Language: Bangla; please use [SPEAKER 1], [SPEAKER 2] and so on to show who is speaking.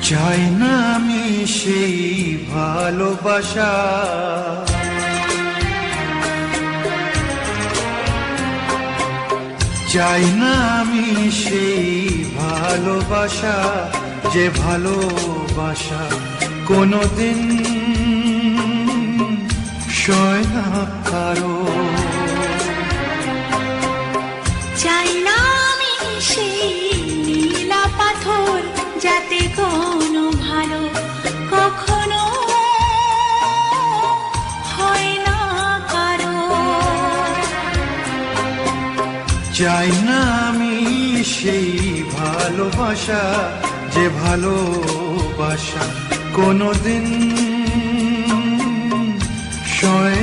[SPEAKER 1] চাই না আমি সেই ভালোবাসা, চাই না আমি সেই ভালোবাসা, যে ভালোবাসা কোনোদিন সয় না কারো।
[SPEAKER 2] চাই না আমি সেই নীলা পাথর, যাতে কোনো ভালো কখনো হয় না কারো।
[SPEAKER 1] চাই না আমি সেই ভালোবাসা, যে ভালোবাসা কোনোদিন